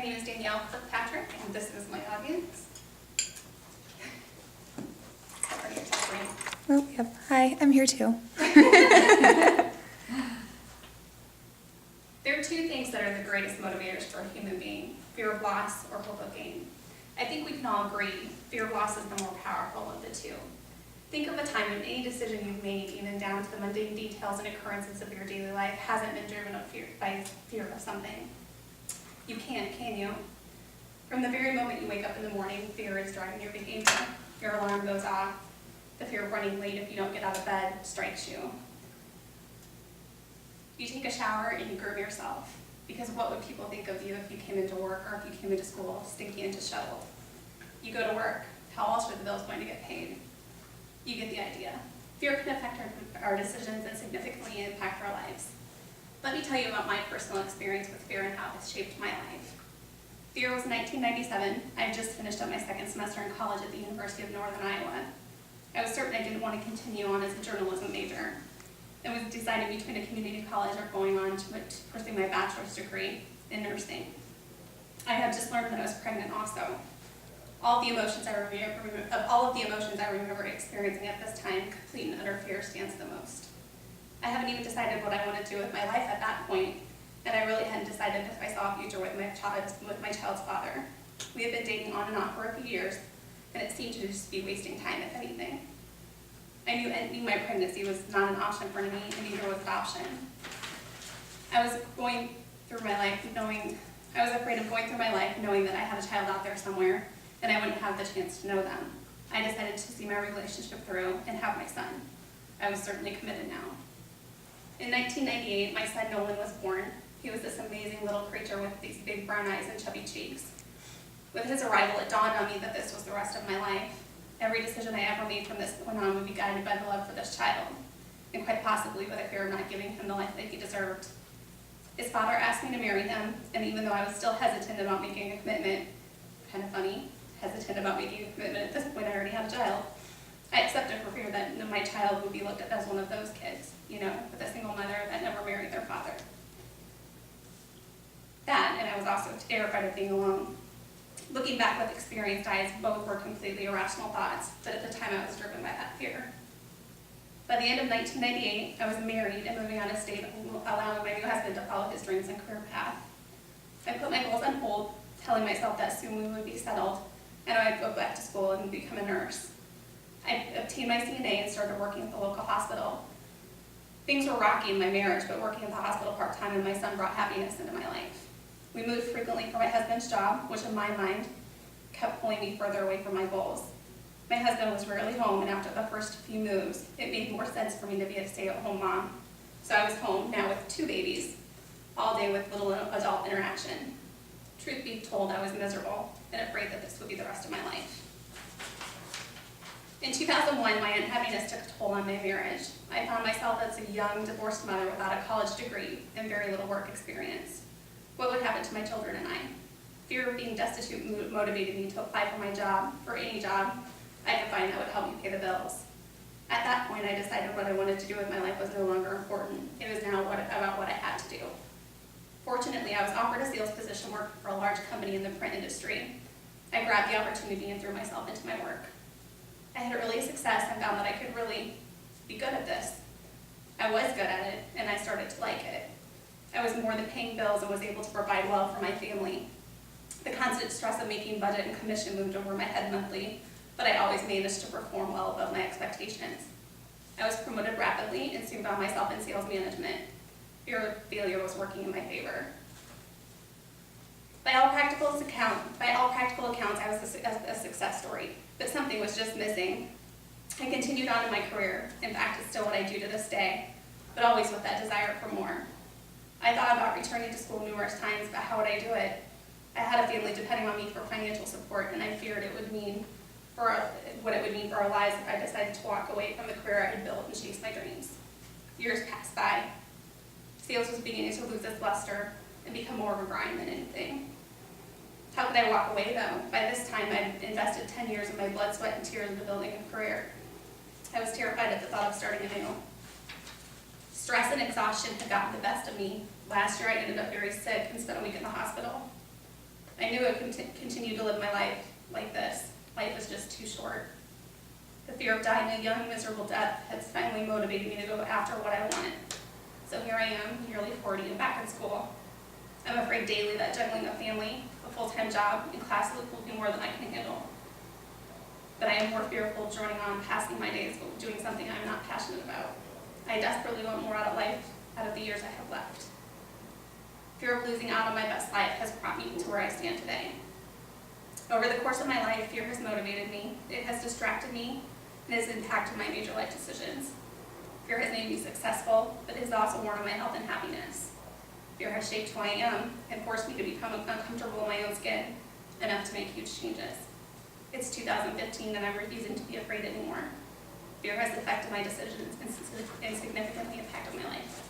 name is Danielle Kirkpatrick, and this is my audience. Oh, yep. Hi, I'm here too. There are two things that are the greatest motivators for a human being: fear of loss or hope of gain. I think we can all agree fear of loss is the more powerful of the two. Think of a time when any decision you've made, even down to the mundane details and occurrences of your daily life, hasn't been driven by fear of something. You can't, can you? From the very moment you wake up in the morning, fear is driving your behavior. Your alarm goes off. The fear of running late if you don't get out of bed strikes you. You take a shower and you groom yourself, because what would people think of you if you came into work or if you came into school stinky and disheveled? You go to work. How else are the bills going to get paid? You get the idea. Fear can affect our decisions and significantly impact our lives. Let me tell you about my personal experience with fear and how it's shaped my life. The year was 1997. I had just finished up my second semester in college at the University of Northern Iowa. I was certain I didn't want to continue on as a journalism major, and was deciding between a community college or going on to pursue my bachelor's degree in nursing. I had just learned that I was pregnant also. All of the emotions I remember experiencing at this time, complete and utter fear stands the most. I haven't even decided what I want to do with my life at that point, and I really hadn't decided if I saw a future with my child's father. We had been dating on and off for a few years, and it seemed to just be wasting time, if anything. I knew ending my pregnancy was not an option for me, and neither was adoption. I was afraid of going through my life knowing that I had a child out there somewhere, and I wouldn't have the chance to know them. I decided to see my relationship through and have my son. I was certainly committed now. In 1998, my son Nolan was born. He was this amazing little creature with these big brown eyes and chubby cheeks. With his arrival, it dawned on me that this was the rest of my life. Every decision I ever made from this point on would be guided by the love for this child, and quite possibly by the fear of not giving him the life that he deserved. His father asked me to marry him, and even though I was still hesitant about making a commitment, kind of funny, hesitant about making a commitment at this point, I already had a child, I accepted for fear that my child would be looked at as one of those kids, with a single mother that never married their father. That, and I was also terrified of being alone. Looking back with experienced eyes, both were completely irrational thoughts, but at the time I was driven by that fear. By the end of 1998, I was married and moving out of state, allowing my new husband to follow his dreams and career path. I put my goals on hold, telling myself that soon we would be settled, and I would go back to school and become a nurse. I obtained my CNA and started working at the local hospital. Things were rocky in my marriage, but working at the hospital part-time and my son brought happiness into my life. We moved frequently for my husband's job, which in my mind kept pulling me further away from my goals. My husband was rarely home, and after the first few moves, it made more sense for me to be a stay-at-home mom. So I was home, now with 2 babies, all day with little adult interaction. Truth be told, I was miserable and afraid that this would be the rest of my life. In 2001, my unhappiness took a toll on my marriage. I found myself as a young, divorced mother without a college degree and very little work experience. What would happen to my children and I? Fear of being destitute motivated me to apply for any job I could find that would help me pay the bills. At that point, I decided what I wanted to do with my life was no longer important. It was now about what I had to do. Fortunately, I was offered a sales position working for a large company in the print industry. I grabbed the opportunity and threw myself into my work. I had early success and found that I could really be good at this. I was good at it, and I started to like it. I was more than paying bills and was able to provide well for my family. The constant stress of making budget and commission moved over my head monthly, but I always managed to perform well above my expectations. I was promoted rapidly and soon found myself in sales management. Fear of failure was working in my favor. By all practical accounts, I was a success story, but something was just missing. I continued on in my career. In fact, it's still what I do to this day, but always with that desire for more. I thought about returning to school numerous times, but how would I do it? I had a family depending on me for financial support, and I feared what it would mean for our lives if I decided to walk away from the career I had built and chase my dreams. Years passed by. Sales was beginning to lose its luster and become more of a grind than anything. How could I walk away, though? By this time, I'd invested 10 years of my blood, sweat, and tears into building a career. I was terrified at the thought of starting anew. Stress and exhaustion had gotten the best of me. Last year, I ended up very sick and spent a week in the hospital. I knew I could continue to live my life like this. Life is just too short. The fear of dying a young, miserable death has finally motivated me to go after what I wanted. So here I am, nearly 40 and back in school. I'm afraid daily that juggling a family, a full-time job, and class will be more than I can handle. But I am more fearful of joining on, passing my days doing something I'm not passionate about. I desperately want more out of life, out of the years I have left. Fear of losing out on my best life has brought me to where I stand today. Over the course of my life, fear has motivated me, it has distracted me, and has impacted my major life decisions. Fear has made me successful, but it has also worn on my health and happiness. Fear has shaped who I am and forced me to become uncomfortable in my own skin, enough to make huge changes. It's 2015 and I'm refusing to be afraid anymore. Fear has affected my decisions and significantly impacted my life.